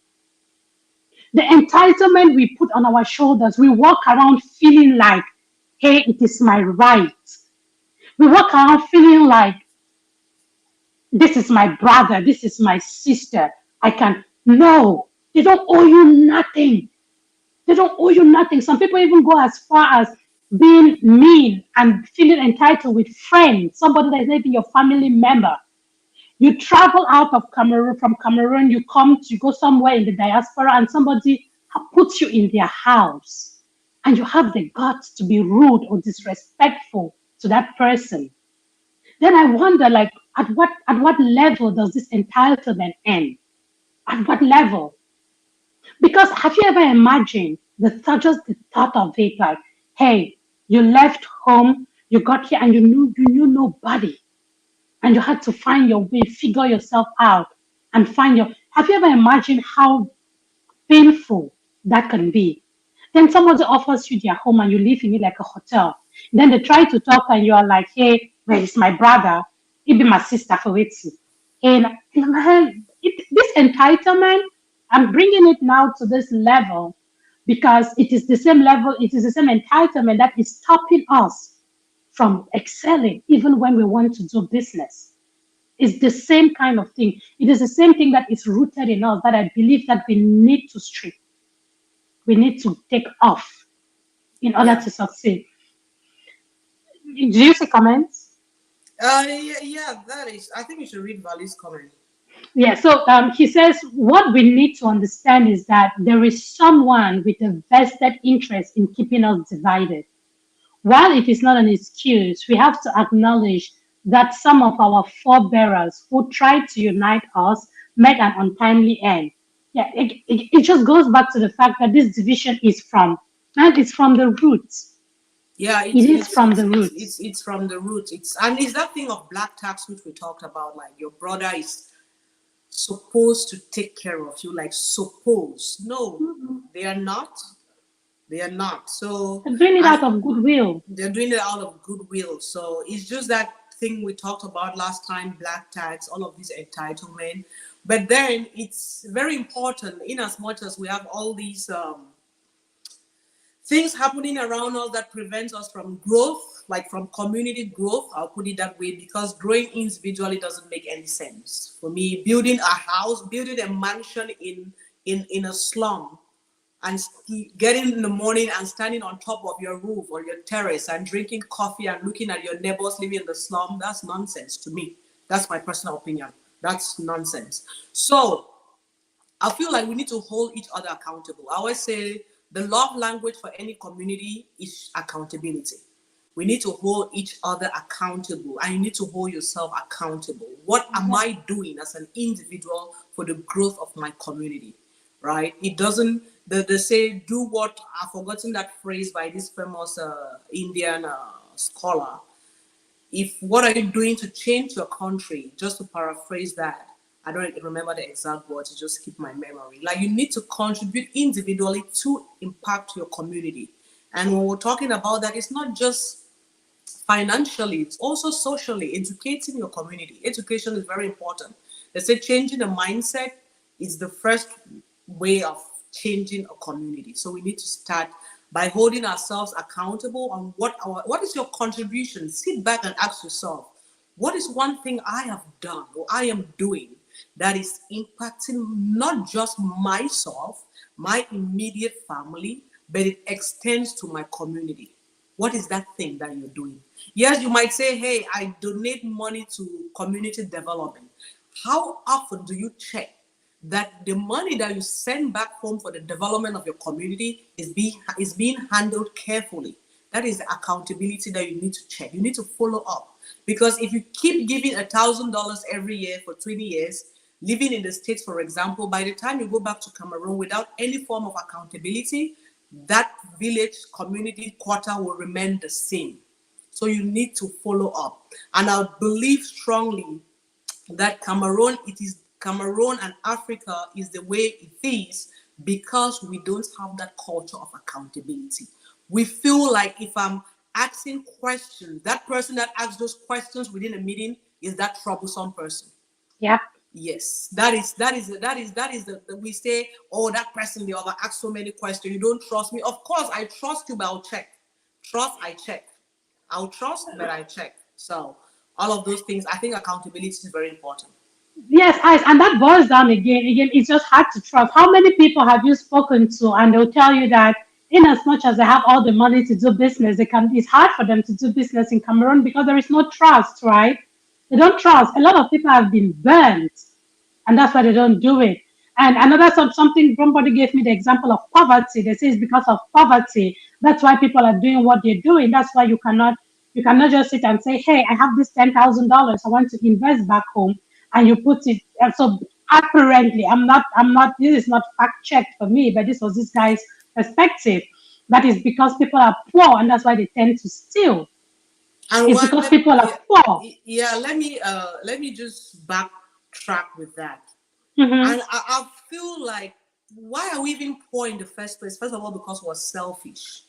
the entitlement we put on our shoulders. We walk around feeling like, hey, it is my right. We walk around feeling like this is my brother, this is my sister. I can no, they don't owe you nothing. They don't owe you nothing. Some people even go as far as being mean and feeling entitled with friends, somebody that is maybe your family member. You travel out of Cameroon, from Cameroon, you go somewhere in the diaspora, and somebody puts you in their house, and you have the guts to be rude or disrespectful to that person. Then I wonder, like, at what level does this entitlement end? At what level? Because have you ever imagined just the thought of it, like, hey, you left home, you got here, and you knew nobody, and you had to find your way, figure yourself out, and find your. Have you ever imagined how painful that can be? Then somebody offers you their home and you live in it like a hotel. Then they try to talk and you are like, hey, where is my brother? He be my sister for it. And this entitlement, I'm bringing it now to this level because it is the same level, it is the same entitlement that is stopping us from excelling even when we want to do business. It's the same kind of thing. It is the same thing that is rooted in us that I believe that we need to strip. We need to take off in order
Yeah.
to succeed. Do you see comments?
Yeah, that is. I think you should read Vali's comment.
Yeah, so he says what we need to understand is that there is someone with a vested interest in keeping us divided. While it is not an excuse, we have to acknowledge that some of our forebearers who tried to unite us met an untimely end. Yeah, it just goes back to the fact that this division is from, and it's from the roots.
Yeah,
It is from the roots.
it's from the root. It's that thing of black tax which we talked about. Like your brother is supposed to take care of you. Like suppose. No, they are not. They are not. So
They're doing it
I
out of goodwill.
they're doing it out of goodwill. So it's just that thing we talked about last time, black tax, all of this entitlement. But then it's very important in as much as we have all these things happening around us that prevents us from growth, like from community growth. I'll put it that way because growing individually doesn't make any sense. For me, building a house, building a mansion in a slum and getting in the morning and standing on top of your roof or your terrace and drinking coffee and looking at your neighbors living in the slum, that's nonsense to me. That's my personal opinion. That's nonsense. So I feel like we need to hold each other accountable. I always say the love language for any community is accountability. We need to hold each other accountable and you need to hold yourself accountable. What am I doing as an individual for the growth of my community? Right? It doesn't, they say, do what, I've forgotten that phrase by this famous Indian scholar. If what are you doing to change your country, just to paraphrase that, I don't remember the exact words, just keep my memory. Like you need to contribute individually to impact your community. And when we're talking about that, it's not just financially, it's also socially, educating your community. Education is very important. They say changing the mindset is the first way of changing a community. So we need to start by holding ourselves accountable on what is your contribution. Sit back and ask yourself, what is one thing I have done or I am doing that is impacting not just myself, my immediate family, but it extends to my community? What is that thing that you're doing? Yes, you might say, hey, I donate money to community development. How often do you check that the money that you send back home for the development of your community is being handled carefully? That is the accountability that you need to check. You need to follow up. Because if you keep giving $1,000 every year for 20 years, living in the States, for example, by the time you go back to Cameroon without any form of accountability, that village community quarter will remain the same. So you need to follow up. And I believe strongly that Cameroon and Africa is the way it is because we don't have that culture of accountability. We feel like if I'm asking questions, that person that asks those questions within a meeting is that troublesome person.
Yep.
Yes, we say, oh, that person they over ask so many questions. You don't trust me. Of course, I trust you, but I'll check. Trust, I check. I'll trust, but I check. So all of those things, I think accountability is very important.
Yes, Ice, and that boils down again. Again, it's just hard to trust. How many people have you spoken to, and they'll tell you that in as much as they have all the money to do business, they can. It's hard for them to do business in Cameroon because there is no trust, right? They don't trust. A lot of people have been burnt, and that's why they don't do it. And another something somebody gave me the example of poverty. They say it's because of poverty. That's why people are doing what they're doing. That's why you cannot just sit and say, "Hey, I have this $10,000. I want to invest back home," and you put it. And so apparently, I'm not. This is not fact checked for me, but this was this guy's perspective. That is because people are poor, and that's why they tend to steal.
And
It's
what?
because people are
Yeah,
poor.
yeah. Let me just backtrack with that.
Hmm.
And I feel like, why are we even poor in the first place? First of all, because we're selfish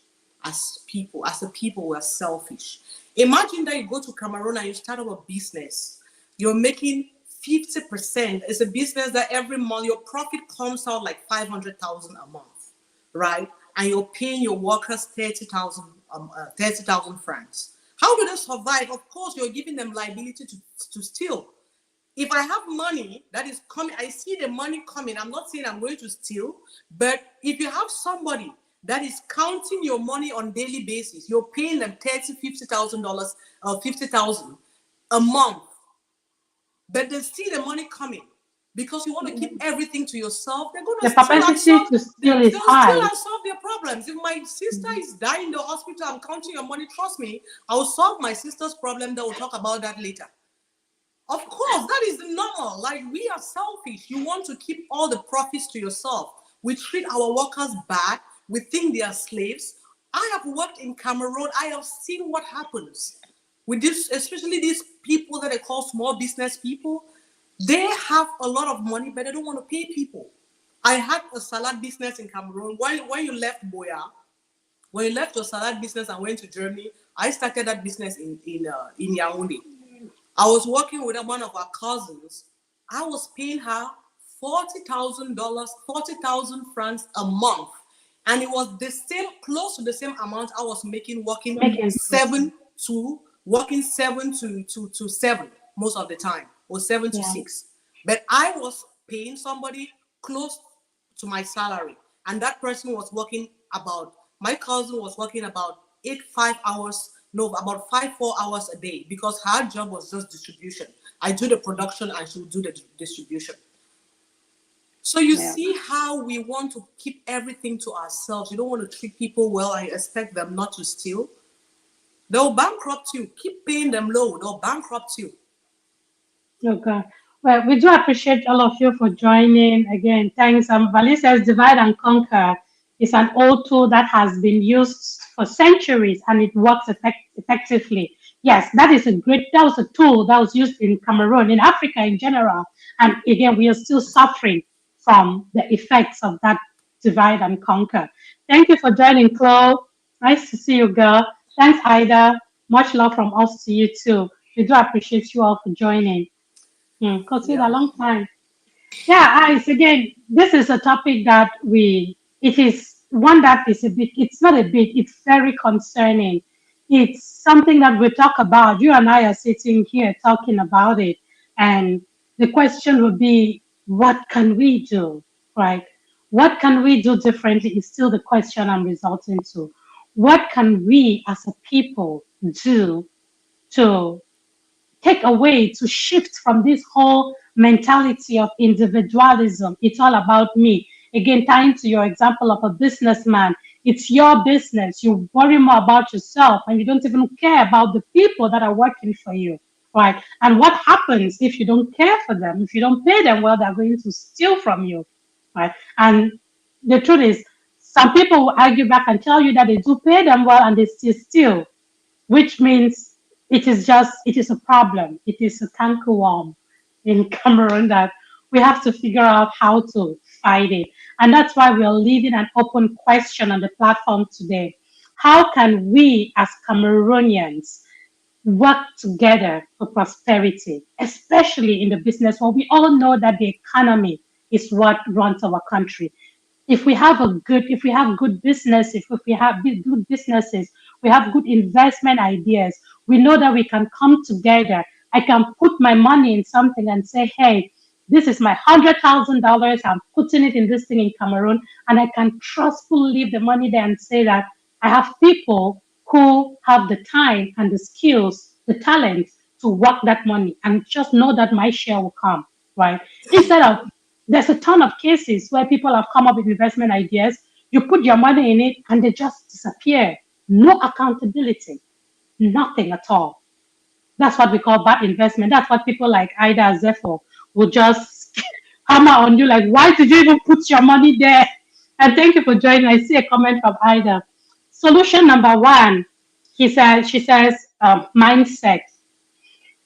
as people. As a people, we're selfish. Imagine that you go to Cameroon and you start up a business. You're making 50%. It's a business that every month your profit comes out like 500,000 a month, right? And you're paying your workers 30,000 francs. How do they survive? Of course, you're giving them liability to steal. If I have money that is coming, I see the money coming. I'm not saying I'm going to steal, but if you have somebody that is counting your money on daily basis, you're paying them 30, $50,000 or 50,000 a month, but they see the money coming because you want to keep everything to yourself. They're going to
The
steal and
propensity
solve.
to
They'll
steal is
steal
high.
and solve their problems. If my sister is dying in the hospital, I'm counting your money. Trust me, I will solve my sister's problem. They will talk about that later. Of course, that is normal. Like, we are selfish. You want to keep all the profits to yourself. We treat our workers bad. We think they are slaves. I have worked in Cameroon. I have seen what happens with this, especially these people that they call small business people. They have a lot of money, but they don't want to pay people. I had a salad business in Cameroon. When you left Boya, when you left your salad business and went to Germany, I started that business in Yaoundé. I was working with one of our cousins. I was paying her $40,000, 40,000 francs a month. And it was the same, close to the same amount I was making working
Making
seven to seven most of the time, or seven to
yeah.
six. But I was paying somebody close to my salary. And that person was working about, my cousin was working about 5 hours, no, about 4 hours a day, because her job was just distribution. I do the production and she would do the distribution. So you
Yeah.
see how we want to keep everything to ourselves. You don't want to treat people well and expect them not to steal. They'll bankrupt you. Keep paying them low. They'll bankrupt you.
Okay. Well, we do appreciate all of you for joining again. Thanks. Vali says divide and conquer is an old tool that has been used for centuries and it works effectively. Yes, that was a tool that was used in Cameroon, in Africa in general. And again, we are still suffering from the effects of that divide and conquer. Thank you for joining, Chloe. Nice to see you, girl. Thanks, Ida. Much love from us to you too. We do appreciate you all for joining. Consider
Yeah.
a long time. Yeah, Ice, again, this is a topic that it is one that is it's not a bit, it's very concerning. It's something that we talk about. You and I are sitting here talking about it. And the question would be, what can we do? Right? What can we do differently is still the question I'm resulting to. What can we as a people do to take away to shift from this whole mentality of individualism? It's all about me. Again, tying to your example of a businessman, it's your business. You worry more about yourself and you don't even care about the people that are working for you, right? And what happens if you don't care for them? If you don't pay them well, they're going to steal from you, right? And the truth is, some people will argue back and tell you that they do pay them well and they still steal, which means it is a problem. It is a cankerworm in Cameroon that we have to figure out how to fight it. And that's why we are leaving an open question on the platform today. How can we as Cameroonians work together for prosperity, especially in the business where we all know that the economy is what runs our country? If we have good business, if we have good businesses, we have good investment ideas, we know that we can come together. I can put my money in something and say, hey, this is my $100,000. I'm putting it in this thing in Cameroon, and I can trustfully leave the money there and say that I have people who have the time and the skills, the talent to work that money and just know that my share will come, right? Instead of, there's a ton of cases where people have come up with investment ideas, you put your money in it and they just disappear. No accountability, nothing at all. That's what we call bad investment. That's what people like Ida Zephyr will just hammer on you like, why did you even put your money there? And thank you for joining. I see a comment from Ida. Solution number one, she says, mindset.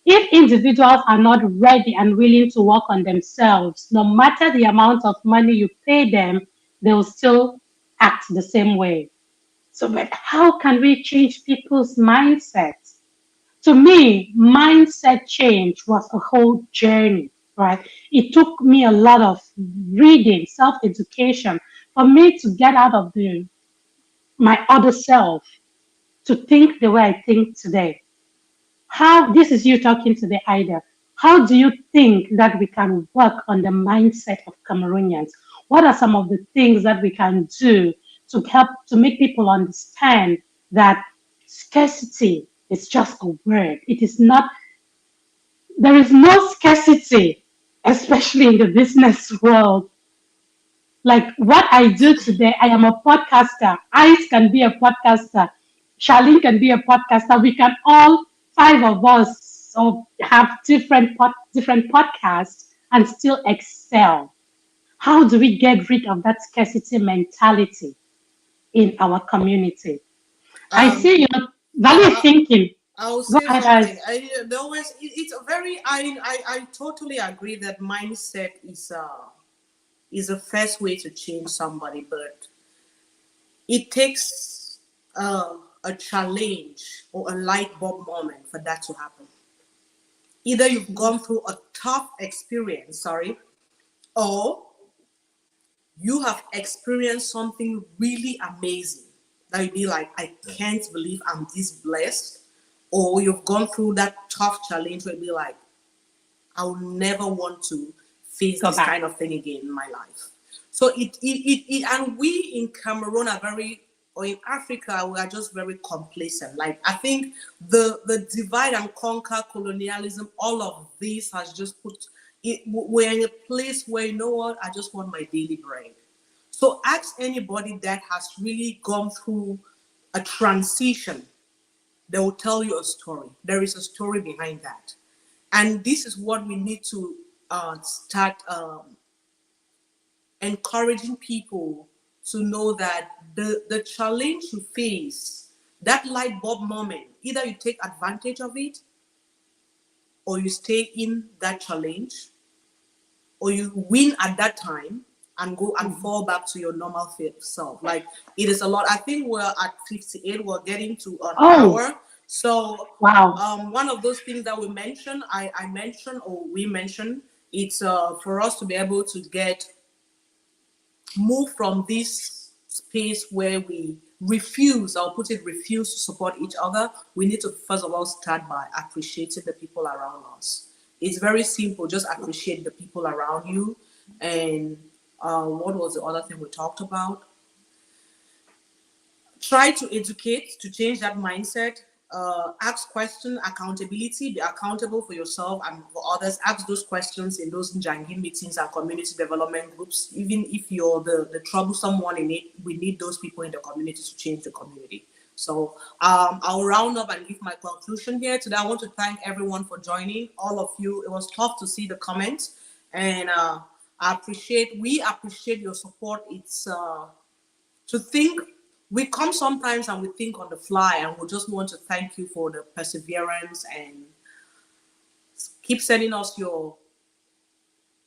If individuals are not ready and willing to work on themselves, no matter the amount of money you pay them, they will still act the same way. So, but how can we change people's mindset? To me, mindset change was a whole journey, right? It took me a lot of reading, self education for me to get out of my other self to think the way I think today. How, this is you talking to the Ida. How do you think that we can work on the mindset of Cameroonians? What are some of the things that we can do to help to make people understand that scarcity is just a word? It is not, there is no scarcity, especially in the business world. Like what I do today, I am a podcaster. Ice can be a podcaster. Charlene can be a podcaster. We can all, five of us, so have different podcasts and still excel. How do we get rid of that scarcity mentality in our community? I
Um,
see your value
I,
thinking.
I will
Go
say
ahead,
something.
Ice.
There always it's a very I totally agree that mindset is the first way to change somebody, but it takes a challenge or a light bulb moment for that to happen. Either you've gone through a tough experience, sorry, or you have experienced something really amazing that you'd be like, I can't believe I'm this blessed. Or you've gone through that tough challenge where you'd be like, I will never want to face
Go
this
back.
kind of thing again in my life. So and we in Cameroon are very, or in Africa, we are just very complacent. Like I think the divide and conquer colonialism, all of this has just put it. We're in a place where, you know what, I just want my daily bread. So ask anybody that has really gone through a transition. They will tell you a story. There is a story behind that. And this is what we need to start encouraging people to know, that the challenge you face, that light bulb moment, either you take advantage of it or you stay in that challenge, or you win at that time and go and fall back to your normal self. Like it is a lot. I think we're at 58, we're getting to an
Oh,
hour. So
wow.
one of those things that we mentioned, I mentioned, or we mentioned, it's for us to be able to get move from this space where we refuse, I'll put it, refuse to support each other. We need to first of all start by appreciating the people around us. It's very simple. Just appreciate the people around you. And what was the other thing we talked about? Try to educate to change that mindset. Ask question, accountability, be accountable for yourself and for others. Ask those questions in those Njangin meetings and community development groups. Even if you're the troublesome one in it, we need those people in the community to change the community. So I'll round up and give my conclusion here today. I want to thank everyone for joining, all of you. It was tough to see the comments, and we appreciate your support. It's to think, we come sometimes and we think on the fly, and we just want to thank you for the perseverance, and keep sending us your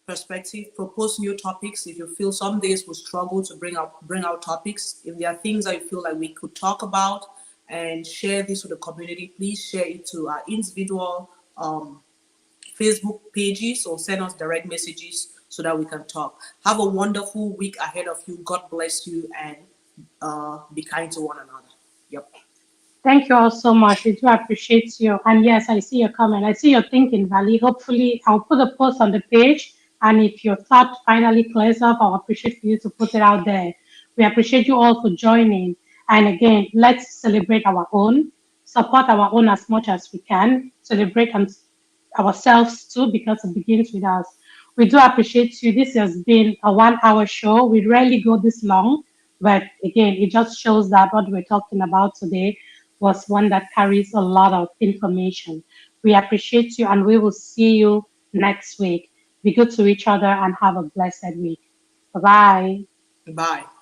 perspective, propose new topics. If you feel some days we struggle to bring out topics, if there are things that you feel like we could talk about and share this with the community, please share it to our individual Facebook pages or send us direct messages so that we can talk. Have a wonderful week ahead of you. God bless you, and be kind to one another. Yep.
Thank you all so much. We do appreciate you. And yes, I see your comment. I see your thinking, Valley. Hopefully, I'll put a post on the page. And if your thought finally clears up, I'll appreciate for you to put it out there. We appreciate you all for joining. And again, let's celebrate our own. support our own as much as we can, celebrate ourselves too, because it begins with us. We do appreciate you. This has been a 1 hour show. We rarely go this long, but again, it just shows that what we're talking about today was one that carries a lot of information. We appreciate you and we will see you next week. Be good to each other and have a blessed week. Bye bye.
Bye.